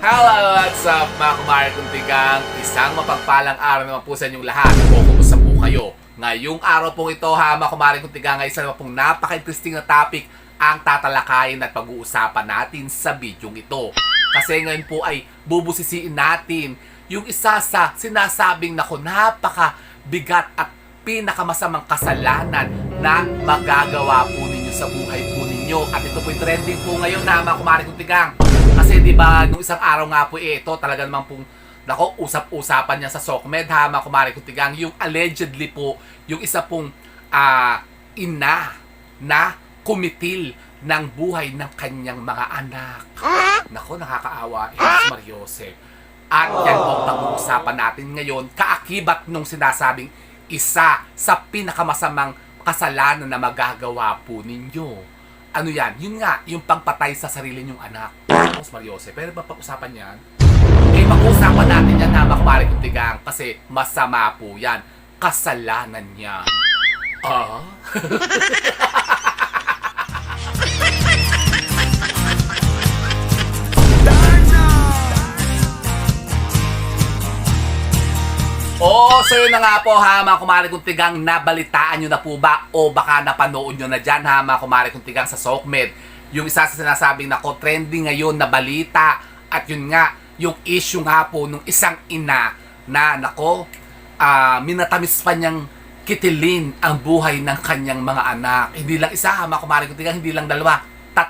Hello, what's up mga kumare kuntigang? Isang mapagpalang araw naman po sa inyong lahat. O kumusta po kayo? Ngayong araw pong ito ha mga kumare kuntigang ay isa naman pong napaka-interesting na topic ang tatalakayin at pag-uusapan natin sa video ito. Kasi ngayon po ay bubusisiin natin yung isa sa sinasabing napaka-bigat at pinakamasamang kasalanan na magagawa po ninyo sa buhay po ninyo. At ito po yung trending po ngayon na mga kumare kuntigang. Kasi di ba nung isang araw nga po ito talaga naman pong usap-usapan niya sa SOCMED ha mga kumare kuntigang, yung allegedly po yung isa pong ina na kumitil ng buhay ng kanyang mga anak. Nako, nakakaawa. Mariose. At yan po ang pag-uusapan natin ngayon, kaakibat nung sinasabing isa sa pinakamasamang kasalanan na magagawa po ninyo. Ano yan? Yun nga, yung pagpatay sa sarili nyong anak. Mas Mariose, pero ba pag-usapan yan? Eh, pag-usapan natin yan ha, makapari kuntigang, kasi masama po yan. Kasalanan yan. So yun na nga po ha mga kumare kuntigang, nabalitaan nyo na po ba o baka napanood nyo na dyan ha mga kumare kuntigang sa SOCMED yung isa sa sinasabing trending ngayon na balita, at yun nga yung issue nga po nung isang ina na minatamis pa niyang kitilin ang buhay ng kanyang mga anak. Hindi lang isa ha mga kumare kuntigang, hindi lang dalawa, 3.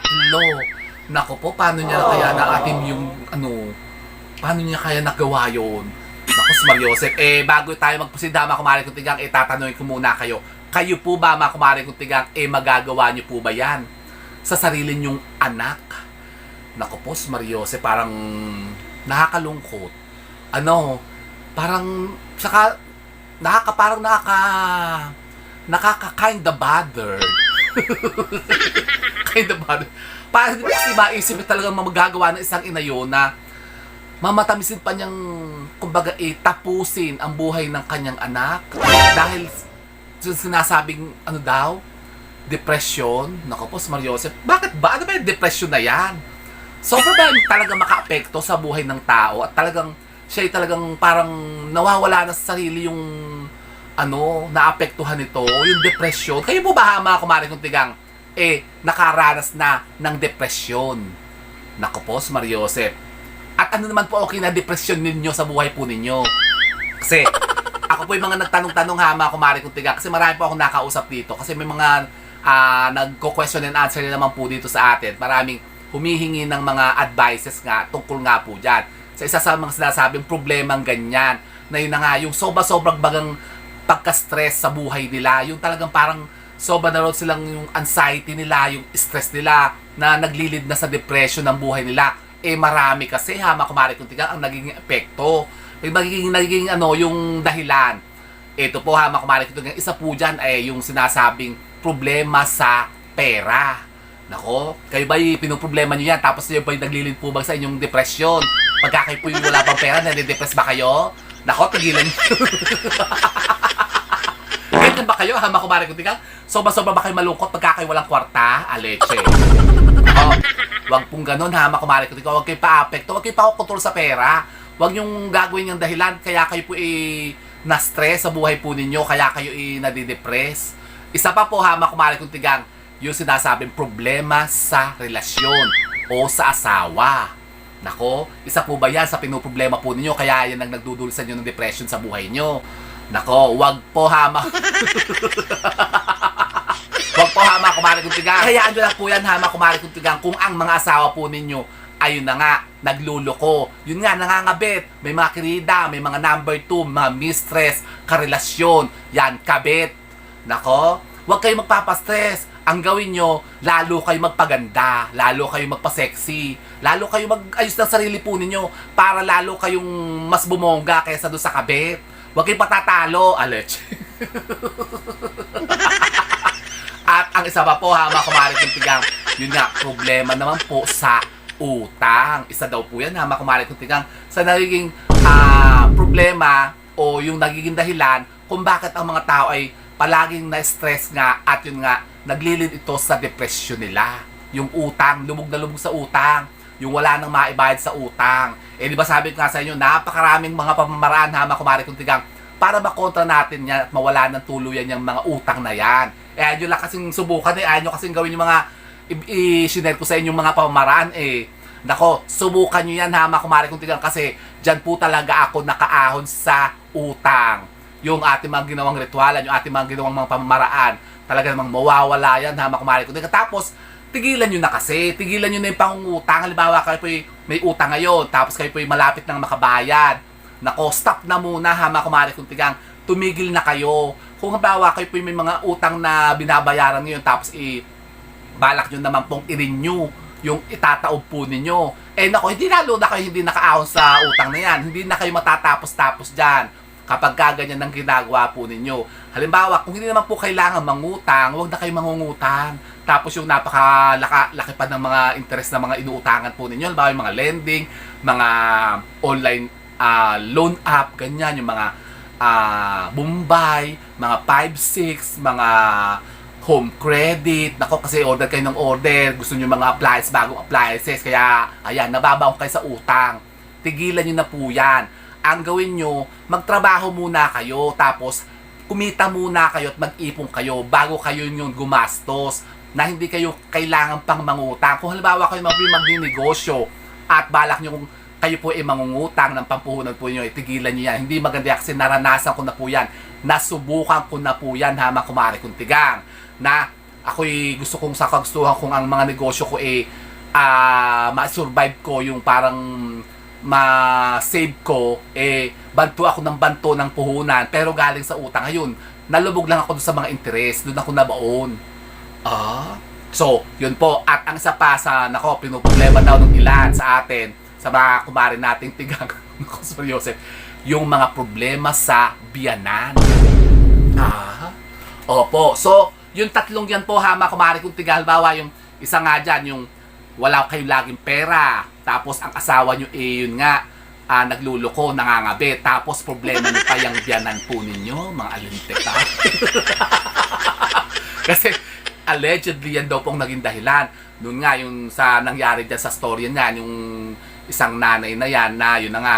Nako po, paano niya kaya naatim yung paano niya kaya nagawa yun? Naku, Mariosep, bago tayo magpusid mga kumare kuntigang, tatanungin ko muna kayo. Kayo po ba mga kumare kuntigang, magagawa niyo po ba yan sa sarili niyong anak? Naku po, Mariosep, parang nakakalungkot. Parang nakaka-kinda bothered. Kinda bothered. Parang hindi kasi maisip talagang magagawa ng isang ina yun na mamatamisin pa niyang, kumbaga, tapusin ang buhay ng kanyang anak dahil sinasabing, depression. Naku po, Mariosep, bakit ba? Ano ba yung depression na yan? Sobra ba yung talagang maka-apekto sa buhay ng tao at talagang siya talagang parang nawawala na sa sarili yung naapektuhan nito, yung depression? Kayo po ba mga kumare kuntigang, nakaranas na ng depression? Naku po, Mariosep. At ano naman po okay na depression ninyo sa buhay po ninyo? Kasi ako po yung mga nagtanong-tanong ha mga kumare kuntigang, kasi marami po akong nakausap dito. Kasi may mga nagko-question and answer na naman po dito sa atin. Maraming humihingi ng mga advices nga tungkol nga po dyan. Sa isa sa mga sinasabing problemang ganyan, na yun na nga, yung sobrang bagang pagka-stress sa buhay nila. Yung talagang parang sobra na rin silang yung anxiety nila, yung stress nila, na naglilid na sa depression ng buhay nila. Marami kasi ha mga kumare kuntigang ang nagiging epekto. Nagiging yung dahilan. Ito po ha mga kumare kuntigang, isa po dyan yung sinasabing problema sa pera. Nako, kayo ba pinoproblema nyo yan tapos yun ba yung naglilid po ba sa inyong depression? Pagka kayo po yung wala pang pera, nade-depress ba kayo? Nako, tigilan nyo. Ganyan ba kayo ha mga kumare kuntigang? Sobra ba kayo malungkot pagka kayo walang kwarta? Aleche. Wag pong ganun ha mga kumare kuntigang, wag kayo pa-apekto, wag kayo pa-kontrol sa pera. Wag yung gagawin yung dahilan kaya kayo po na-stress sa buhay po ninyo, kaya kayo nadidepress. Isa pa po ha mga kumare kuntigang, yung sinasabing problema sa relasyon o sa asawa. Nako, isa po ba yan sa pinoproblema po ninyo kaya yan ang nagdudulot sa inyo ng depression sa buhay nyo? Nako, wag po ha wag po ha mga kumare kuntigang. Hayaan nyo lang po yan ha mga kumare kuntigang, kung ang mga asawa po ninyo ayun na nga, nagluloko. Yun nga, nangangabit. May mga kirida, may mga number 2, mga mistress, karelasyon. Yan, kabit. Nako, wag kayo magpapastress. Ang gawin nyo, lalo kayo magpaganda, lalo kayo magpa-sexy, lalo kayo mag-ayos ng sarili po ninyo para lalo kayong mas bumongga kaysa doon sa kabit. Wag kayong patatalo, Alech. At ang isa pa po ha mga kumare kuntigang, yun nga, problema naman po sa utang. Isa daw po yan ha mga kumare kuntigang, sa nagiging problema o yung nagiging dahilan kung bakit ang mga tao ay palaging na-stress nga, at yun nga, naglilid ito sa depression nila. Yung utang, lubog na lubog sa utang. yung wala nang maibayad sa utang. Eh di ba sabi ko nga sa inyo, napakaraming mga pamamaraan Hama Kumari Kuntigang para makontra natin yan at mawala ng tuluyan yung mga utang na yan. Eh ayaw nyo lang kasing subukan ayaw nyo kasing gawin yung mga i-share ko sa inyo mga pamamaraan Nako, subukan nyo yan Hama Kumari Kuntigang kasi dyan po talaga ako nakaahon sa utang. Yung ating mga ginawang ritualan, yung ating mga ginawang mga pamamaraan, talaga namang mawawala yan Hama Kumari Kuntigang. Tapos, tigilan nyo na kasi. Tigilan nyo na yung pangungutang. Halimbawa, kayo po may utang ngayon, tapos kayo po malapit nang makabayad. Nako, stop na muna Hama Kumari Kuntigang. Tumigil na kayo. Kung halimbawa, kayo po may mga utang na binabayaran ngayon, tapos balak nyo naman pong i-renew yung itataob po ninyo. Nako, hindi lalo na kayo hindi nakaahon sa utang na yan. Hindi na kayo matatapos-tapos dyan kapag kaganyan ang ginagawa po ninyo. Halimbawa, kung hindi naman po kailangan mangutang, huwag na kayo mangungutang. Tapos yung napakalaki pa ng mga interest na mga inuutangan po ninyo. Halimbawa, yung mga lending, mga online loan app, ganyan, yung mga Bombay, mga 5-6, mga home credit. Nako, kasi order kayo ng order. Gusto nyo mga appliances, bagong appliances. Kaya, ayan, nababaon kayo sa utang. Tigilan nyo na po yan. Ang gawin nyo, magtrabaho muna kayo. Tapos, kumita muna kayo at mag-ipon kayo bago kayo yung gumastos na hindi kayo kailangan pang mangutang. Kung halimbawa kayo magninegosyo at balak nyo kung kayo po mangungutang ng pampuhunan po nyo, tigilan nyo yan. Hindi maganda kasi naranasan ko na po yan. Nasubukan ko na po yan Hama Kumari Kuntigang. Na ako'y gusto kong sa kagustuhan kung ang mga negosyo ko ma-survive ko yung parang ma-save ko banto ako ng banto ng puhunan pero galing sa utang. Ngayon, nalubog lang ako sa mga interest, doon ako nabaon. So, yun po. At ang isa pa sa, pinuproblema daw ng ilan sa atin, sa mga kumari nating tigang, Joseph, yung mga problema sa biyanan. Opo. So, yung tatlong yan po Hama Kumari Kuntigang. Halimbawa, yung isa nga dyan, yung wala kayo laging pera. Tapos, ang asawa nyo yun nga, nagluloko, nangangabi. Tapos, problema nyo pa yung biyanan po ninyo, mga alintek. Kasi, allegedly yan daw pong naging dahilan. Noon nga, yung sa nangyari dyan sa story yan, yung isang nanay na yan, na yun na nga,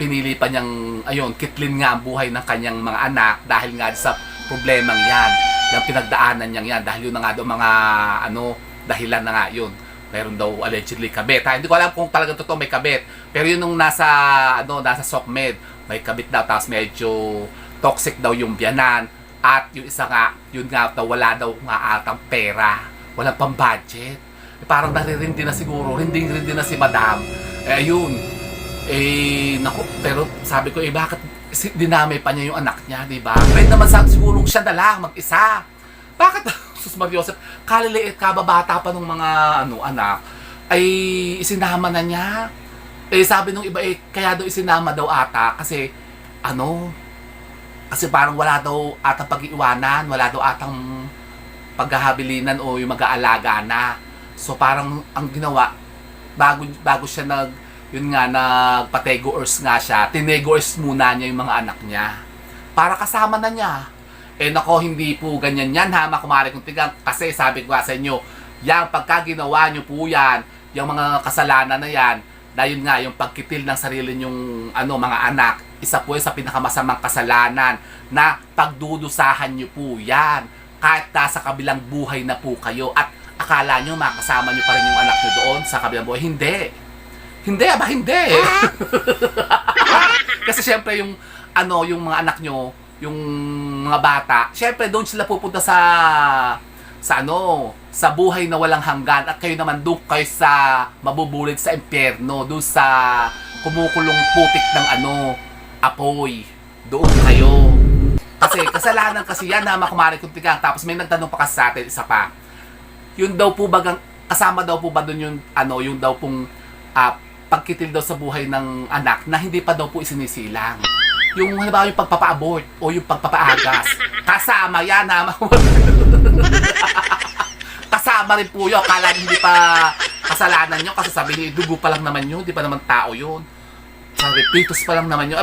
pinili pa niyang, kitlin nga ang buhay ng kanyang mga anak dahil nga sa problemang yan, yung pinagdaanan niyang yan, dahil yun na nga daw mga, dahilan na nga yun. Meron daw allegedly kabit. Hindi ko alam kung talagang totoo may kabit. Pero yun nung nasa SOCMED, may kabit daw, tapos medyo toxic daw yung biyanan. At yung isa nga, yun nga daw, wala daw nga atang pera. Walang pang-budget. Parang naririndi na siguro, rinding-rindi na si madam. Ayun. Naku, pero sabi ko, bakit dinamay pa niya yung anak niya, di ba? Pwede naman siguro siya na lang, mag-isa. Bakit, Sus Mariosep, kaliliit, kababata pa ng mga anak, ay isinama na niya. Sabi nung iba, kaya daw isinama daw ata, kasi, kasi parang wala daw atang pag-iwanan, wala daw atang paghahabilinan o yung mag-aalaga na. So parang ang ginawa, bago siya yun nga, nagpa-tego-ers nga siya, tinego-ers muna niya yung mga anak niya. Para kasama na niya. Nako, hindi po ganyan yan Hama Kumari Kuntigang. Kasi sabi ko sa inyo, yung pagka ginawa nyo po yan, yung mga kasalanan na yan, na yun nga, yung pagkitil ng sarili nyong mga anak, isa po sa pinakamasamang kasalanan na pagdudusahan nyo po yan. Kahit nasa kabilang buhay na po kayo at akala nyo makasama nyo pa rin yung anak nyo doon sa kabilang buhay. Hindi. Hindi. Kasi syempre yung mga anak nyo, yung mga bata, syempre doon sila pupunta sa buhay na walang hanggan at kayo naman doon kayo sa mabubulid sa impyerno, doon sa kumukulong putik ng apoy. Doon kayo. Kasi kasalanan kasi yan Hama Kumari Kuntigang. Tapos may nagtanong pa kasi sa atin, isa pa. Yun daw po kasama daw po ba doon yung yung daw pong pagkitil daw sa buhay ng anak na hindi pa daw po isinisilang. Yung halimbawa yung pagpapa-abort o yung pagpapaagas. Kasama yan Hama Kumari. Kasama rin po yun. Akala hindi pa kasalanan nyo kasi sabi niyo, dugo pa lang naman yun. Di pa naman tao yun. Sabi, pitos pa lang naman yun.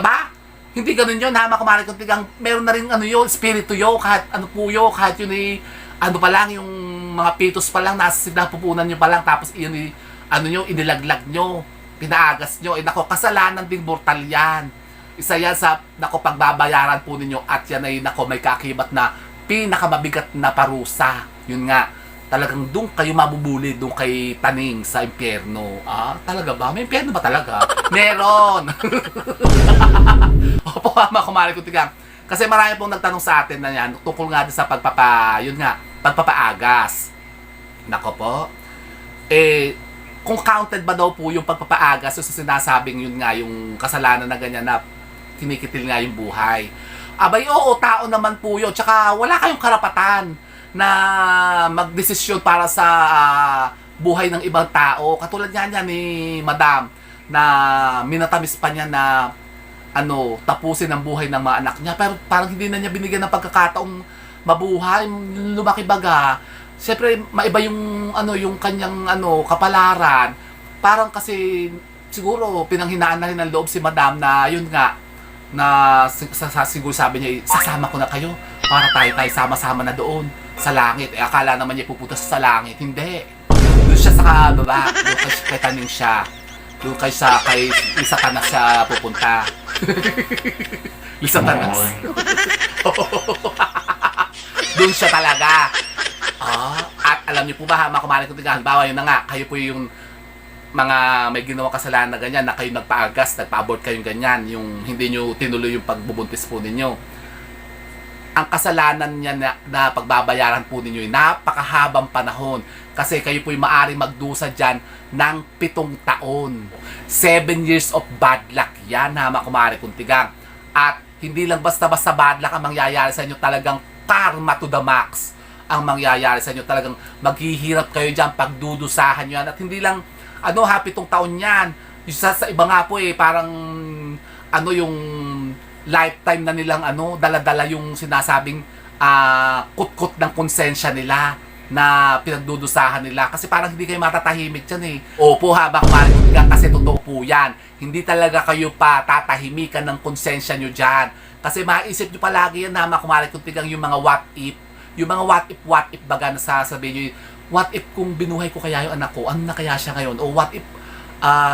Hindi ganun yun Hama Kumari Kuntigang. Meron na rin yun, spirito yun. Kahit po yun, kahit yun pa lang, yung mga pitos pa lang, nasa napupunan nyo pa lang. Tapos yun ano nyo, inilaglag nyo, pinaagas nyo. Nako, kasalanan din mortal yan. Isa yan sa, nako, pagbabayaran po ninyo at yan ay, nako, may kaakibat na pinakamabigat na parusa. Yun nga, talagang doon kayo mabubuli, doon kay taning sa impyerno. Talaga ba? May impyerno ba talaga? Meron! Opo, mga kumari ko tigang. Kasi marami pong nagtanong sa atin na yan, tungkol nga din sa pagpapaagas. Nako po. Kung counted ba daw po yung pagpapaagas, so sinasabing yun nga, yung kasalanan na ganyan na kinikitil nga yung buhay. Abay, oo, tao naman po yun. Tsaka wala kayong karapatan na magdesisyon para sa buhay ng ibang tao. Katulad nga niya ni Madam na minatamis pa niya na tapusin ang buhay ng mga anak niya. Pero parang hindi na niya binigyan ng pagkakataong mabuhay, lumaki baga. Siyempre, maiba yung yung kanyang kapalaran. Parang kasi siguro pinanghinaan na rin ng loob si Madam na yun nga na siguro sabi niya, sasama ko na kayo para tayo sama-sama na doon sa langit. Akala naman niya pupunta sa langit. Hindi. Doon siya sa baba. Doon kay taning siya. Doon kay Satanas siya pupunta. Satanas. Doon siya talaga. At alam niyo po ba, mga kumarin ko tiga, halimbawa yun na nga, kayo po yung mga may ginawang kasalanan na ganyan, na kayo nagpa-agas, nagpa-abort kayong ganyan, yung hindi nyo tinuloy yung pagbubuntis po ninyo. Ang kasalanan niya na pagbabayaran po ninyo ay napakahabang panahon. Kasi kayo po yung maaaring magdusa dyan ng 7 taon. 7 years of bad luck yan, mga kumari kong tigang. At hindi lang basta-basta bad luck ang mangyayari sa inyo, talagang karma to the max ang mangyayari sa inyo. Talagang maghihirap kayo dyan, pagdudusahan nyo yan. At hindi lang, 7 taon yan. Sa iba nga po parang, yung lifetime na nilang dala-dala yung sinasabing kut-kut ng konsensya nila na pinagdudusahan nila. Kasi parang hindi kayo matatahimik dyan Opo, habang marinig kasi totoo po yan. Hindi talaga kayo pa tatahimikan ng konsensya nyo dyan. Kasi maisip nyo palagi yan na kumarik kung tigang yung mga what if. Yung mga what if baga na sasabihin nyo, what if kung binuhay ko kaya yung anak ko, ano na kaya siya ngayon? O what if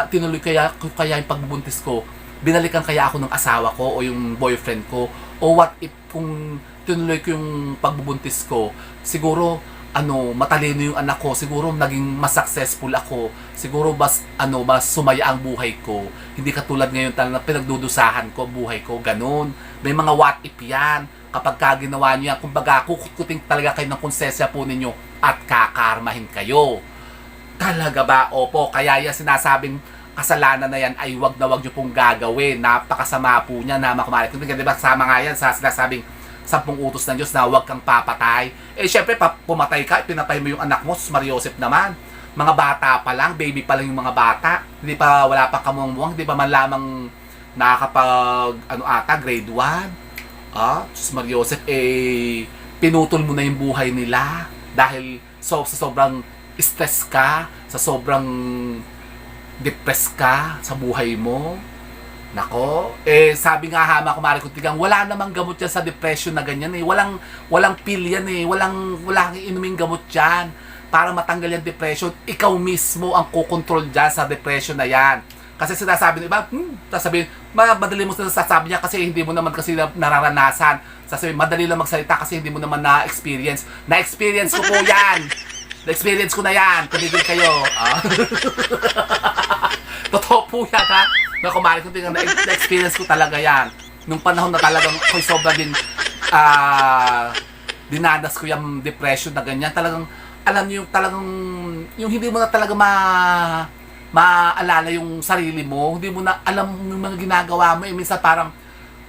tinuloy kaya yung pagbubuntis ko, binalikan kaya ako ng asawa ko o yung boyfriend ko? O what if kung tinuloy ko yung pagbubuntis ko, siguro matalino yung anak ko, siguro naging mas successful ako, siguro mas sumaya ang buhay ko, hindi katulad ngayon talaga pinagdudusahan ko buhay ko, ganun. May mga what if yan. Kapag ginawa niyo yan, kumbaga kukutkuting talaga kayo ng konsensya po ninyo at kakarmahin kayo. Talaga ba? Opo, kaya yan sinasabing kasalanan na yan ay wag na wag nyo pong gagawin. Napakasama po niya na makumari. Kung diba, sama nga yan sa sinasabing 10 utos ng Diyos na wag kang papatay. Syempre, pumatay ka, pinatay mo yung anak mo, Mariosep naman. Mga bata pa lang, baby pa lang yung mga bata. Wala pa kamuang-muang, hindi pa man lamang nakakapag, grade 1. Mariosep, pinutol mo na yung buhay nila. Dahil sa sobrang stress ka, sa sobrang depressed ka sa buhay mo. Nako, sabi nga hama kumari kong tigang, wala namang gamot yan sa depression na ganyan Walang pill yan walang inuming gamot yan para matanggal yung depression. Ikaw mismo ang kukontrol dyan sa depression na yan. Kasi sinasabi ng iba, sasabihin, madali mo sasabi niya kasi hindi mo naman kasi nararanasan. Sasabihin, madali lang magsalita kasi hindi mo naman na-experience. Na-experience ko po yan. Na-experience ko na yan. Tumigil kayo. Totoo po yan, ha? Na kumari ko tingnan, na-experience ko talaga yan. Nung panahon na talagang ako'y sobra din dinadas ko yung depression na ganyan. Talagang, alam niyo yung talagang, yung hindi mo na talaga maalala yung sarili mo. Hindi mo na alam yung mga ginagawa mo. Minsan parang,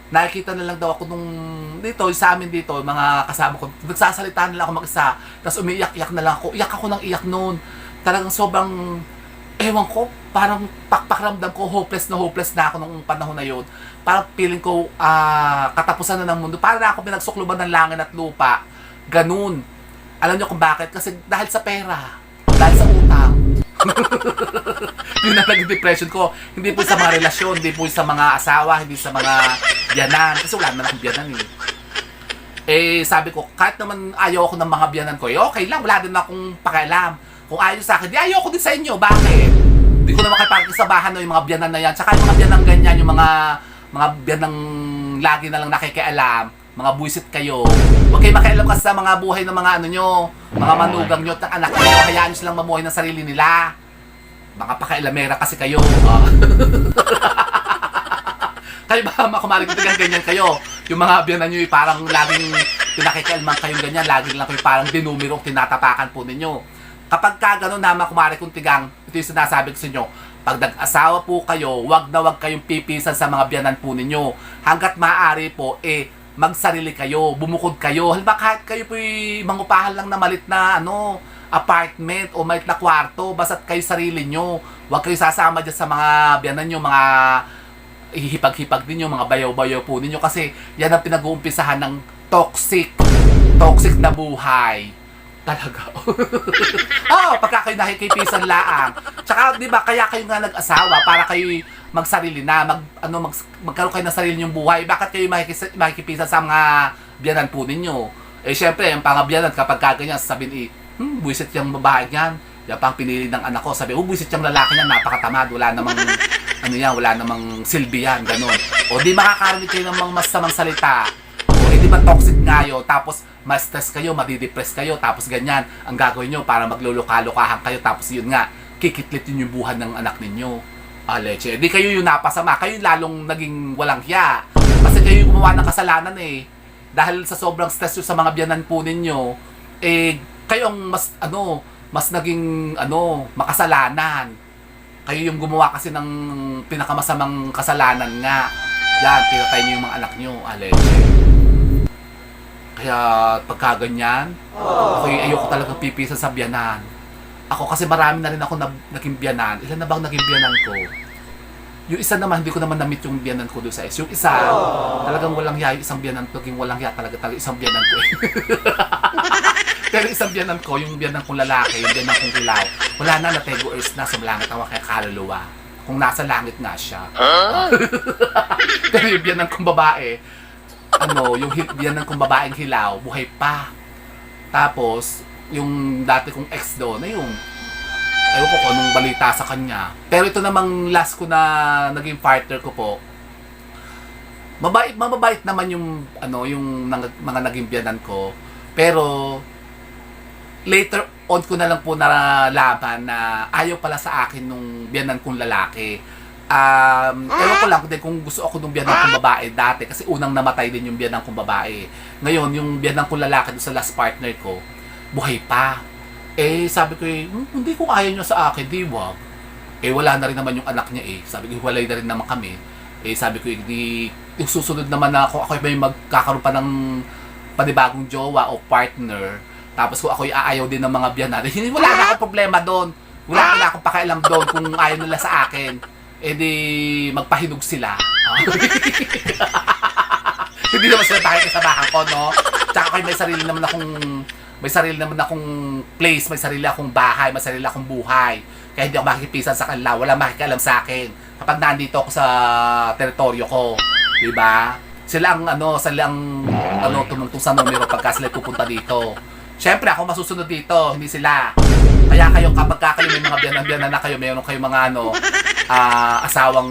nakikita na lang daw ako sa amin dito, mga kasama ko, nagsasalita na lang ako mag-isa, tapos umiiyak-iyak na lang ako. Iyak ako ng iyak noon. Talagang sobrang, ewan ko, parang pakramdam ko, hopeless na ako nung panahon na yun. Parang feeling ko, katapusan na ng mundo. Parang ako pinagsukluban ng langit at lupa. Ganun. Alam niyo kung bakit? Kasi dahil sa pera. Dahil sa utang. Yun na naging depression ko. Hindi po sa mga relasyon, hindi po sa mga asawa, hindi sa mga biyanan. Kasi wala naman akong biyanan sabi ko, kahit naman ayaw ako ng mga biyanan ko, okay lang, wala din akong pakialam. Kung ayaw sa akin, di ayoko din sa inyo. Bakit? Hindi ko naman kayo pakikisabahan no, yung mga biyanan na yan. Tsaka yung mga biyanang ganyan, yung mga biyanang lagi na lang nakikialam, mga buwisit kayo. Huwag kayo makialam kasi sa mga buhay ng mga ano nyo, mga manugang nyo at ng anak nyo. Hayaan nyo silang mamuhay ng sarili nila. Mga pakailamera kasi kayo. Kayo ba, makumalig ko ganyan kayo? Yung mga biyanan nyo, parang laging pinakikialman kayong ganyan, lagi lang kayo parang dinumero, tinatapakan po ninyo. Kapag ka gano'n na makumari kong tigang, ito yung sinasabi ko sa inyo, pag nag-asawa po kayo, wag na wag kayong pipisan sa mga biyanan po ninyo. Hanggat maaari po, magsarili kayo, bumukod kayo. Halimbawa kahit kayo po mangupahan lang na malit na apartment o malit na kwarto, basta't kayo sarili nyo. Wag kayo sasama dyan sa mga biyanan nyo, mga ihipag-hipag ninyo, mga bayaw-bayaw po ninyo kasi yan ang pinag-uumpisahan ng toxic na buhay. Talaga. Pagka kayo nakikipisan laang. Tsaka, di ba, kaya kayo nga nag-asawa para kayo magsarili na, magkaroon kayo ng sarili nyong buhay. Bakit kayo makikipisan sa mga biyanan po ninyo? Syempre, yung pangabiyanan, kapag kaganyan, sabihin, buwisit yung babae niyan. Yan pang pinili ng anak ko. Sabi, buwisit yung lalaki niyan, napakatamad, wala namang silbi yan, ganun. O di makakarinig kayo ng mga masamang salita. O di ba toxic nga yun, tapos ma-stress kayo, madidepress kayo, tapos ganyan, ang gagawin nyo para magluluka-lukahan kayo, tapos yun nga, kikitlitin yung buhan ng anak ninyo. Leche, di kayo yung napasama, kayo lalong naging walang hiya. Kasi kayo yung gumawa ng kasalanan Dahil sa sobrang stress yung sa mga biyanan po ninyo, kayo ang mas naging makasalanan. Kayo yung gumawa kasi ng pinakamasamang kasalanan nga. Yan, pinatay niyo yung mga anak niyo, Aleche. Kaya pagkaganyan, ayoko talagang pipisan sa biyanan. Ako kasi marami na rin ako naging biyanan. Ilan na bang naging biyanan ko? Yung isa naman, hindi ko naman na-meet yung biyanan ko doon sa Yung isa, talagang walang hiya. Yung isang biyanan ko, walang hiya talaga isang biyanan ko Pero isang biyanan ko, yung biyanan kong lalaki, yung biyanan kong hilaw, wala na, natego earth na, sa langit ang kay kaluluwa. Kung nasa langit nga siya. Pero yung biyanan kong babae, yung biyanan kong babaeng hilaw, buhay pa. Tapos, yung dati kong ex doon, ewan ko kung anong balita sa kanya. Pero ito namang last ko na naging partner ko po, mababait naman yung mga naging biyanan ko. Pero later on ko na lang po nalaman na ayaw pala sa akin nung biyanan kong lalaki. Ewan ko lang kung gusto ako nung biyanan kong babae dati kasi unang namatay din yung biyanan kong babae. Ngayon, yung biyanan kong lalaki doon sa last partner ko, buhay pa. Sabi ko hindi ko ayaw nyo sa akin, di wag. Wala na rin naman yung anak niya Sabi ko, hiwalay na rin naman kami. Sabi ko, yung susunod naman na ako ba yung magkakaroon pa ng panibagong jowa o partner, tapos kung ako aayaw din ng mga biyanan, wala na akong problema doon. Wala na akong pakialam doon kung ayaw nila sa akin. Di magpahinog sila. Hindi naman sila pakikisabahan ko, no? Tsaka may sarili naman akong place, may sarili akong bahay, may sarili akong buhay. Kaya hindi ako makikipisan sa kanila, wala makikialam sa akin. Kapag nandito ako sa teritoryo ko, di ba? Sila ang tumungtong sa numero pagka sila pupunta dito. Siyempre, ako masusunod dito, hindi sila. Kaya kayo, kapag kayo may mga biyanan na kayo, mayroon kayong mga asawang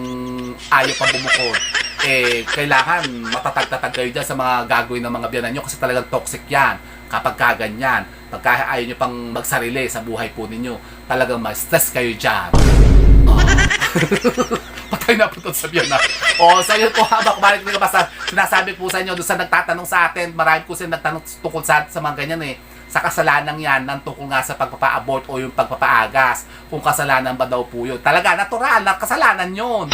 ayaw pang bumukod, kailangan matatag-tatag kayo dyan sa mga gagawin ng mga biyanan nyo kasi talagang toxic yan. Kapag kaganyan, pagka ayaw nyo pang magsarili sa buhay po ninyo, talagang ma-stress kayo dyan. Patay na po ito sa biyanan. So yun po, habang kumalik ko basta sinasabi po sa inyo, doon sa nagtatanong sa atin, marami po sila nagtanong tungkol sa mga ganyan sa kasalanan yan, ng tungkol nga sa pagpapa-abort o yung pagpapaagas, kung kasalanan ba daw po yun. Talaga, natural na kasalanan yun.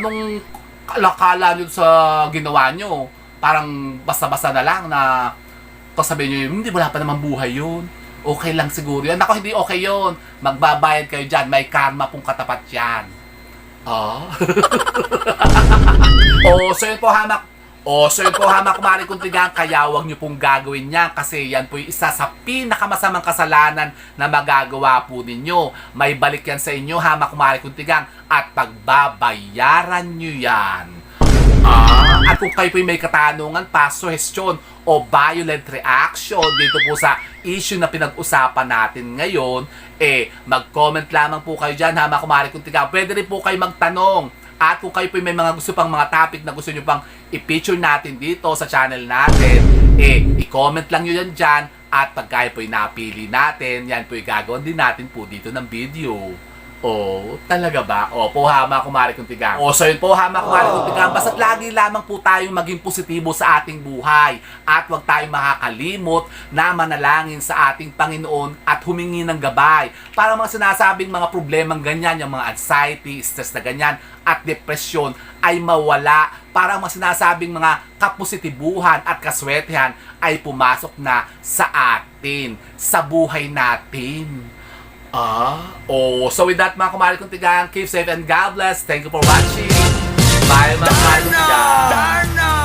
Anong kalakala nyo sa ginawa nyo? Parang basta-basta na lang na sabihin nyo, hindi, wala pa naman buhay yun. Okay lang siguro yan. Ako, hindi okay yun. Magbabayad kayo dyan. May karma pong katapat yan. So yun po, hamak kumari kong tigang, kaya huwag nyo pong gagawin yan kasi yan po yung isa sa pinakamasamang kasalanan na magagawa po ninyo. May balik yan sa inyo, hamak kumari kong tigang, at pagbabayaran nyo yan. At kung kayo po may katanungan, suggestion o violent reaction dito po sa issue na pinag-usapan natin ngayon, mag-comment lamang po kayo dyan ha, mga kumare kong tigang. Pwede rin po kayo magtanong. At kung kayo po may mga gusto pang mga topic na gusto nyo pang i-feature natin dito sa channel natin, i-comment lang nyo yan dyan. At pag kayo po napili natin, yan po gagawin din natin po dito ng video. Oh, talaga ba? Opo ha, mga kumare kong tigang. So yun po ha, mga kumare kong tigang. Basta't lagi lamang po tayong maging positibo sa ating buhay. At huwag tayong makakalimot na manalangin sa ating Panginoon at humingi ng gabay. Para mga sinasabing mga problemang ganyan, yung mga anxiety, stress na ganyan, at depresyon ay mawala. Para mga sinasabing mga kapositibuhan at kaswertehan ay pumasok na sa atin, sa buhay natin. So with that, mga kumare kong tigang, keep safe and God bless. Thank you for watching. Bye, mga kumare kong tigang.